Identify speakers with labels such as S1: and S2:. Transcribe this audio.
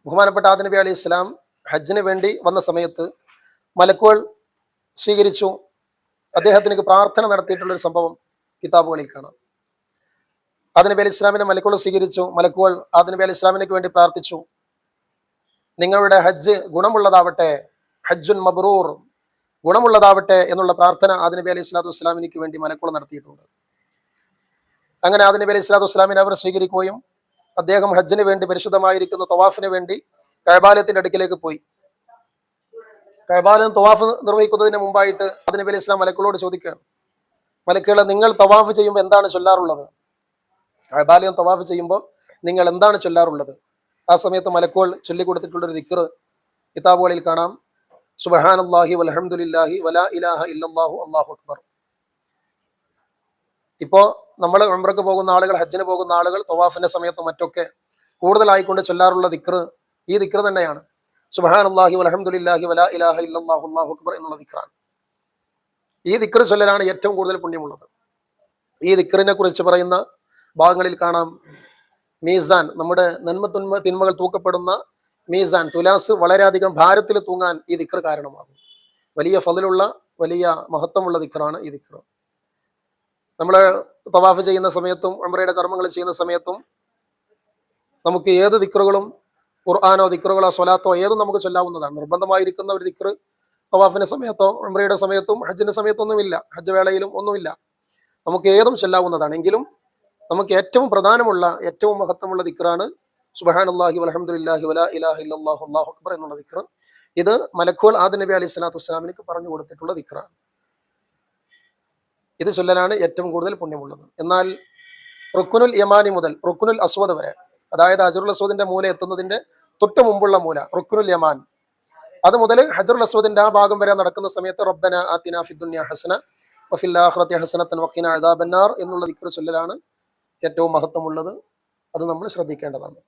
S1: ബഹുമാനപ്പെട്ട ആദം നബി അലൈഹി ഇസ്ലാം ഹജ്ജിന് വേണ്ടി വന്ന സമയത്ത് മലക്കുകൾ സ്വീകരിച്ചു. അദ്ദേഹത്തിന് പ്രാർത്ഥന നടത്തിയിട്ടുള്ളൊരു സംഭവം കിതാബുകളിൽ കാണാം. ആദം നബി അലൈഹി ഇസ്ലാമിനെ മലക്കുകൾ സ്വീകരിച്ചു. മലക്കുകൾ ആദം നബി അലൈഹി ഇസ്ലാമിനേക്ക് വേണ്ടി പ്രാർത്ഥിച്ചു, നിങ്ങളുടെ ഹജ്ജ് ഗുണമുള്ളതാവട്ടെ, ഹജ്ജുൻ മബ്രൂർ, ഗുണമുള്ളതാവട്ടെ എന്നുള്ള പ്രാർത്ഥന ആദം നബി അലൈഹി സ്വലാത്തു വസ്സലാമിനിക്ക് വേണ്ടി മലക്കുകൾ നടത്തിയിട്ടുണ്ട്. അങ്ങനെ ആദം നബി അലൈഹി സ്വലാത്തു വസ്സലാമിനെ അവർ സ്വീകരിക്കുകയും അദ്ദേഹം ഹജ്ജിന് വേണ്ടി പരിശുദ്ധമായിരിക്കുന്ന തവാഫിന് വേണ്ടി കഅബാലയത്തിന്റെ അടുക്കിലേക്ക് പോയി. കഅബാലയം തവാഫ് നിർവഹിക്കുന്നതിന് മുമ്പായിട്ട് ആദം നബി അലൈഹി സ്വലാം മലക്കുകളോട് ചോദിക്കുകയാണ്, മലക്കുകളെ, നിങ്ങൾ തവാഫ് ചെയ്യുമ്പോൾ എന്താണ് ചൊല്ലാറുള്ളത്? കഅബാലയം തവാഫ് ചെയ്യുമ്പോൾ നിങ്ങൾ എന്താണ് ചൊല്ലാറുള്ളത്? ആ സമയത്ത് മലക്കുകൾ ചൊല്ലിക്കൊടുത്തിട്ടുള്ളൊരു ദിക്ർ കിതാബുകളിൽ കാണാം. സുബ്ഹാനല്ലാഹി വൽഹംദുലില്ലാഹി വലാ ഇലാഹ ഇല്ലല്ലാഹു അല്ലാഹു അക്ബർ. ഇപ്പോൾ നമ്മൾ ഉംറക്ക് പോകുന്ന ആളുകൾ, ഹജ്ജിന് പോകുന്ന ആളുകൾ തവാഫിന്റെ സമയത്ത് മറ്റൊക്കെ കൂടുതലായിക്കൊണ്ട് ചൊല്ലാറുള്ള ദിക്ർ ഈ ദിക്ർ തന്നെയാണ്. സുബ്ഹാനല്ലാഹി വൽഹംദുലില്ലാഹി വലാ ഇലാഹ ഇല്ലല്ലാഹു അല്ലാഹു അക്ബർ എന്നുള്ള ദിക്റാണ്. ഈ ദിക്ർ ചൊല്ലലാണ് ഏറ്റവും കൂടുതൽ പുണ്യമുള്ളത്. ഈ ദിക്റിനെ കുറിച്ച് പറയുന്ന ഭാഗങ്ങളിൽ കാണാം, മീസാൻ, നമ്മുടെ തിന്മകൾ തൂക്കപ്പെടുന്ന മീസാൻ, തുലാസ് വളരെയധികം ഭാരത്തിൽ തൂങ്ങാൻ ഈ ദിക്ർ കാരണമാകും. വലിയ ഫളിലുള്ള, വലിയ മഹത്വമുള്ള ദിക്റാണ് ഈ ദിക്ർ. നമ്മൾ തവാഫ് ചെയ്യുന്ന സമയത്തും ഉംറയുടെ കർമ്മങ്ങൾ ചെയ്യുന്ന സമയത്തും നമുക്ക് ഏത് ദിക്റുകളും, ഖുർആനോ ദിക്റുകളോ സ്വലാത്തോ ഏതും നമുക്ക് ചൊല്ലാവുന്നതാണ്. നിർബന്ധമായിരിക്കുന്ന ഒരു ദിക്ർ തവാഫിന്റെ സമയത്തോ ഉംറയുടെ സമയത്തും ഹജ്ജിന്റെ സമയത്തൊന്നുമില്ല, ഹജ്ജ് വേളയിലും ഒന്നുമില്ല. നമുക്ക് ഏതും ചൊല്ലാവുന്നതാണ്. എങ്കിലും നമുക്ക് ഏറ്റവും പ്രധാനമുള്ള, ഏറ്റവും മഹത്വമുള്ള ദിക്റാണ് സുബ്ഹാനല്ലാഹി വൽഹംദുലില്ലാഹി വലാ ഇലാഹ ഇല്ലല്ലാഹു അല്ലാഹു അക്ബർ എന്നുള്ള ദിക്ർ. ഇത് മലക്കുകൾ ആദം നബി അലൈഹി സ്വലാത്തു വസ്സലാമിന് പറഞ്ഞു കൊടുത്തിട്ടുള്ള ദിക്റാണ്. ഇത് ചൊല്ലലാണ് ഏറ്റവും കൂടുതൽ പുണ്യമുള്ളത്. എന്നാൽ റുക്നുൽ യമാനി മുതൽ റുക്നുൽ അസ്വദ് വരെ, അതായത് ഹജറുൽ അസ്വദിന്റെ മൂല എത്തുന്നതിന്റെ തൊട്ട് മുമ്പുള്ള മൂല റുക്നുൽ യമാൻ, അത് മുതൽ ഹജറുൽ അസ്വദിന്റെ ആ ഭാഗം വരെ നടക്കുന്ന സമയത്ത് റബ്ബന ആതിനാ ഫിദ്ദുനിയ ഹസന വഫിൽ ആഖിറതി ഹസനതൻ വഖിനാ അദാബന്നാർ എന്നുള്ള ദിക്ർ ചൊല്ലലാണ് ഏറ്റവും മഹത്വമുള്ളത്. അത് നമ്മൾ ശ്രദ്ധിക്കേണ്ടതാണ്.